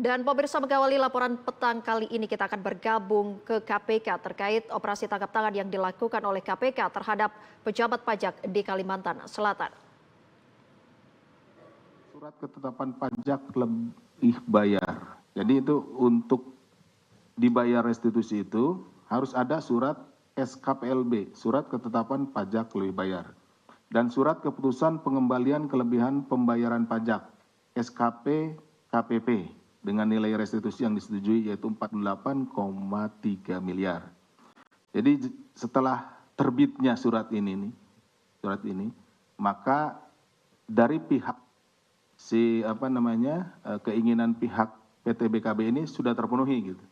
Dan pemirsa, mengawali laporan petang kali ini kita akan bergabung ke KPK terkait operasi tangkap tangan yang dilakukan oleh KPK terhadap pejabat pajak di Kalimantan Selatan. Surat ketetapan pajak lebih bayar. Jadi itu untuk dibayar restitusi itu harus ada surat SKPLB, surat ketetapan pajak lebih bayar. Dan surat keputusan pengembalian kelebihan pembayaran pajak, SKP KPP, dengan nilai restitusi yang disetujui yaitu 48,3 miliar. Jadi setelah terbitnya surat ini, maka dari pihak keinginan pihak PT BKB ini sudah terpenuhi gitu.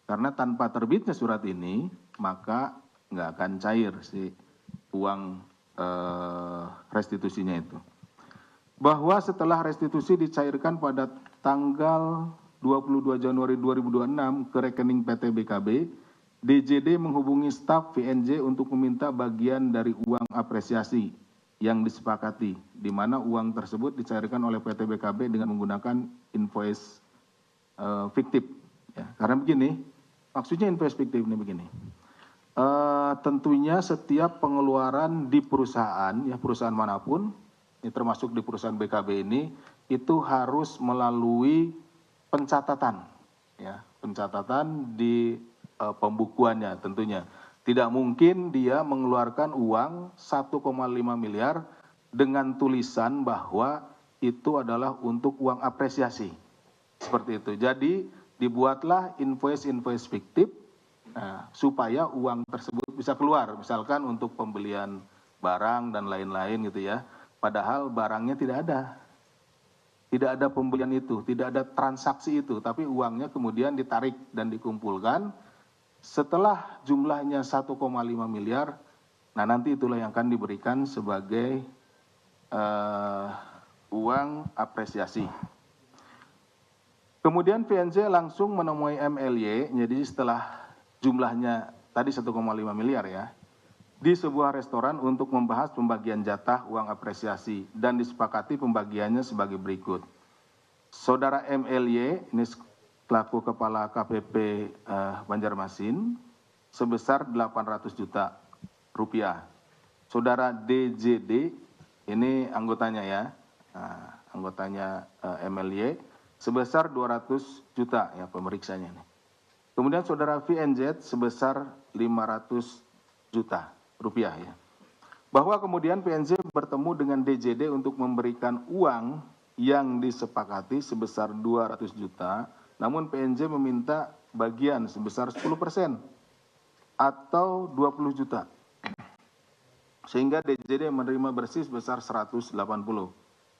Karena tanpa terbitnya surat ini, maka nggak akan cair si uang restitusinya itu. Bahwa setelah restitusi dicairkan pada tanggal 22 Januari 2026 ke rekening PT BKB, DJD menghubungi staf VNJ untuk meminta bagian dari uang apresiasi yang disepakati, di mana uang tersebut dicairkan oleh PT BKB dengan menggunakan invoice fiktif. Ya, karena begini, maksudnya invoice fiktif ini begini. Tentunya setiap pengeluaran di perusahaan, ya perusahaan manapun, ini termasuk di perusahaan BKB ini, itu harus melalui pencatatan, ya, pencatatan di pembukuannya tentunya. Tidak mungkin dia mengeluarkan uang 1,5 miliar dengan tulisan bahwa itu adalah untuk uang apresiasi. Seperti itu. Jadi dibuatlah invoice fiktif supaya uang tersebut bisa keluar. Misalkan untuk pembelian barang dan lain-lain gitu ya. Padahal barangnya tidak ada. Tidak ada pembelian itu, tidak ada transaksi itu. Tapi uangnya kemudian ditarik dan dikumpulkan. Setelah jumlahnya 1,5 miliar, nah nanti itulah yang akan diberikan sebagai uang apresiasi. Kemudian VNJ langsung menemui MLY, jadi setelah jumlahnya tadi 1,5 miliar ya, di sebuah restoran untuk membahas pembagian jatah uang apresiasi dan disepakati pembagiannya sebagai berikut. Saudara MLY, ini selaku Kepala KPP Banjarmasin, sebesar 800 juta rupiah. Saudara DJD, ini anggotanya ya, anggotanya MLY, sebesar 200 juta ya pemeriksanya ini. Kemudian saudara VNZ sebesar 500 juta rupiah ya. Bahwa kemudian PNZ bertemu dengan DJD untuk memberikan uang yang disepakati sebesar 200 juta, namun PNJ meminta bagian sebesar 10% atau 20 juta. Sehingga DJD menerima bersih sebesar 180.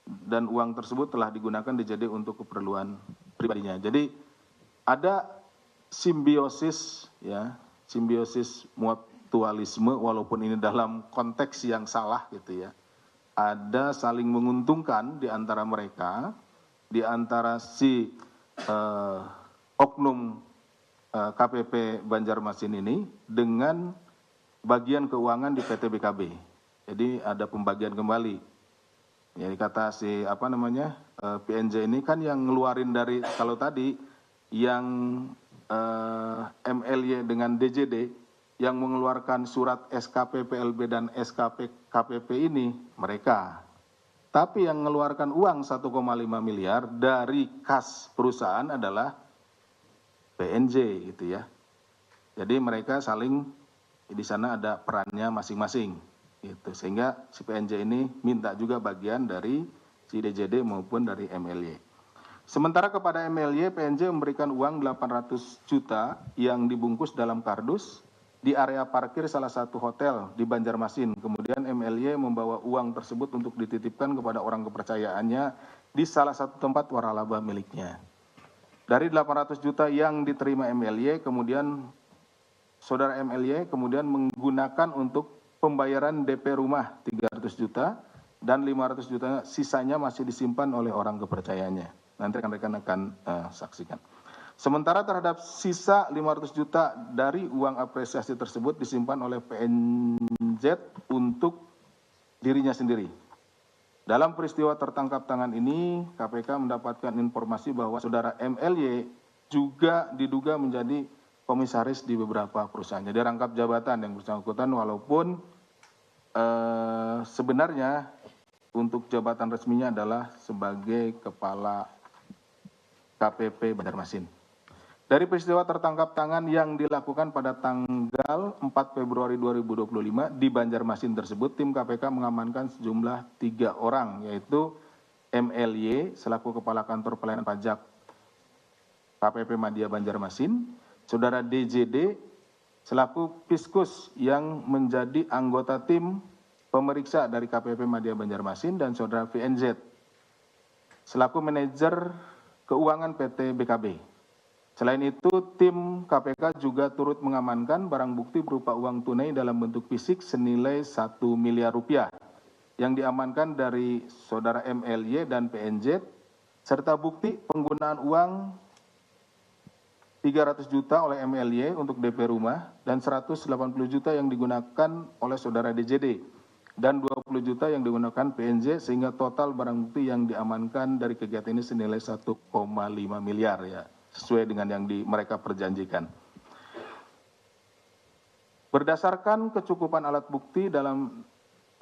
Dan uang tersebut telah digunakan DJD untuk keperluan pribadinya. Jadi ada simbiosis ya, simbiosis mutualisme walaupun ini dalam konteks yang salah gitu ya. Ada saling menguntungkan di antara mereka, di antara si oknum KPP Banjarmasin ini dengan bagian keuangan di PT BKB. Jadi ada pembagian kembali. Jadi kata si PNJ ini kan yang ngeluarin dari kalau tadi yang MLY dengan DJD yang mengeluarkan surat SKP PLB dan SKP KPP ini mereka. Tapi yang mengeluarkan uang 1,5 miliar dari kas perusahaan adalah PNJ gitu ya. Jadi mereka saling di sana ada perannya masing-masing gitu. Sehingga si PNJ ini minta juga bagian dari si DJD maupun dari MLY. Sementara kepada MLY, PNJ memberikan uang 800 juta yang dibungkus dalam kardus di area parkir salah satu hotel di Banjarmasin. Kemudian MLY membawa uang tersebut untuk dititipkan kepada orang kepercayaannya di salah satu tempat waralaba miliknya. Dari 800 juta yang diterima MLY, kemudian saudara MLY kemudian menggunakan untuk pembayaran DP rumah 300 juta dan 500 juta sisanya masih disimpan oleh orang kepercayaannya. Nanti rekan-rekan akan saksikan. Sementara terhadap sisa 500 juta dari uang apresiasi tersebut disimpan oleh PNZ untuk dirinya sendiri. Dalam peristiwa tertangkap tangan ini, KPK mendapatkan informasi bahwa saudara MLY juga diduga menjadi komisaris di beberapa perusahaan. Jadi rangkap jabatan yang bersangkutan walaupun sebenarnya untuk jabatan resminya adalah sebagai Kepala KPP Banjarmasin. Dari peristiwa tertangkap tangan yang dilakukan pada tanggal 4 Februari 2025 di Banjarmasin tersebut, tim KPK mengamankan sejumlah 3 orang, yaitu MLY selaku Kepala Kantor Pelayanan Pajak KPP Madya Banjarmasin, saudara DJD selaku Fiskus yang menjadi anggota tim pemeriksa dari KPP Madya Banjarmasin, dan saudara VNZ selaku manajer keuangan PT BKB. Selain itu, tim KPK juga turut mengamankan barang bukti berupa uang tunai dalam bentuk fisik senilai 1 miliar rupiah yang diamankan dari saudara MLY dan PNZ, serta bukti penggunaan uang 300 juta oleh MLY untuk DP rumah dan 180 juta yang digunakan oleh saudara DJD dan 20 juta yang digunakan PNZ, sehingga total barang bukti yang diamankan dari kegiatan ini senilai 1,5 miliar ya, sesuai dengan yang mereka perjanjikan. Berdasarkan kecukupan alat bukti dalam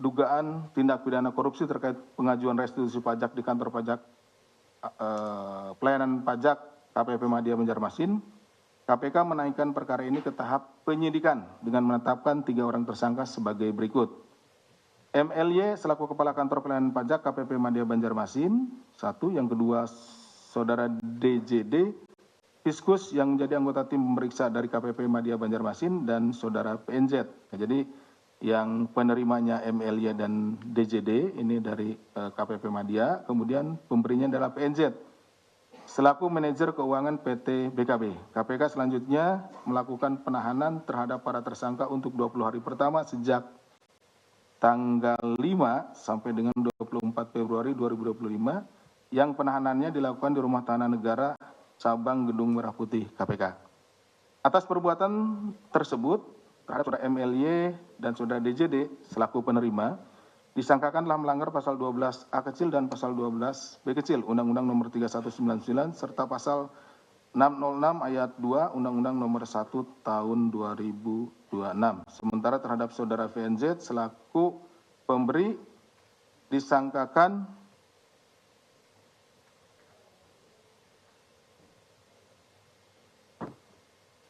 dugaan tindak pidana korupsi terkait pengajuan restitusi pajak di kantor pajak pelayanan pajak KPP Madya Banjarmasin, KPK menaikkan perkara ini ke tahap penyidikan dengan menetapkan 3 orang tersangka sebagai berikut. MLY selaku Kepala Kantor Pelayanan Pajak KPP Madya Banjarmasin, 1. Yang kedua, saudara DJD Fiskus yang menjadi anggota tim pemeriksa dari KPP Madya Banjarmasin, dan saudara PNZ. Jadi yang penerimanya MLY dan DJD ini dari KPP Madya, kemudian pemberinya adalah PNZ selaku manajer keuangan PT BKB. KPK selanjutnya melakukan penahanan terhadap para tersangka untuk 20 hari pertama sejak tanggal 5 sampai dengan 24 Februari 2025 yang penahanannya dilakukan di Rumah Tahanan Negara Cabang Gedung Merah Putih KPK. Atas perbuatan tersebut terhadap saudara MLY dan saudara DJD selaku penerima disangkakan telah melanggar pasal 12 A kecil dan pasal 12 B kecil Undang-Undang Nomor 3199 serta pasal 606 ayat 2 Undang-Undang Nomor 1 Tahun 2026. Sementara terhadap saudara VNZ selaku pemberi disangkakan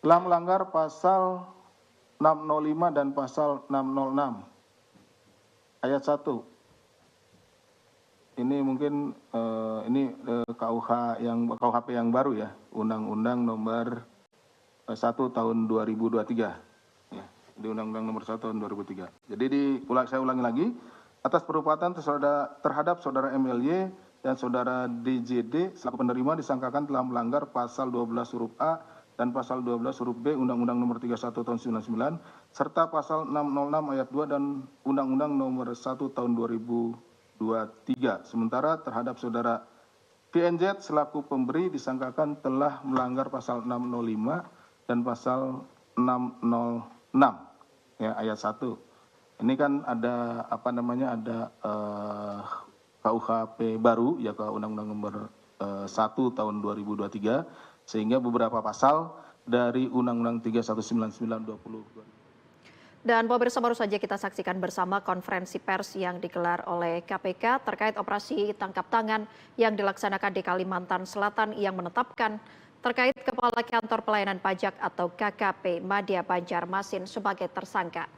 telah melanggar pasal 605 dan pasal 606 ayat 1. Ini mungkin KUHP yang baru ya, Undang-Undang Nomor 1 Tahun 2023. Ya, di Undang-Undang Nomor 1 Tahun 2003. Jadi saya ulangi lagi, atas perbuatan terhadap saudara MLY dan saudara DJD selaku penerima disangkakan telah melanggar pasal 12 huruf A dan pasal 12 huruf B Undang-Undang Nomor 31 Tahun 99 serta pasal 606 ayat 2 dan Undang-Undang Nomor 1 Tahun 2023. Sementara terhadap saudara VNZ selaku pemberi disangkakan telah melanggar pasal 605 dan pasal 606 ya, ayat 1. Ini kan ada KUHP baru ya, ke Undang-Undang Nomor 1 Tahun 2023, sehingga beberapa pasal dari Undang-Undang 3199/20. Dan pemirsa, baru saja kita saksikan bersama konferensi pers yang digelar oleh KPK terkait operasi tangkap tangan yang dilaksanakan di Kalimantan Selatan yang menetapkan terkait Kepala Kantor Pelayanan Pajak atau KKP Madya Banjarmasin sebagai tersangka.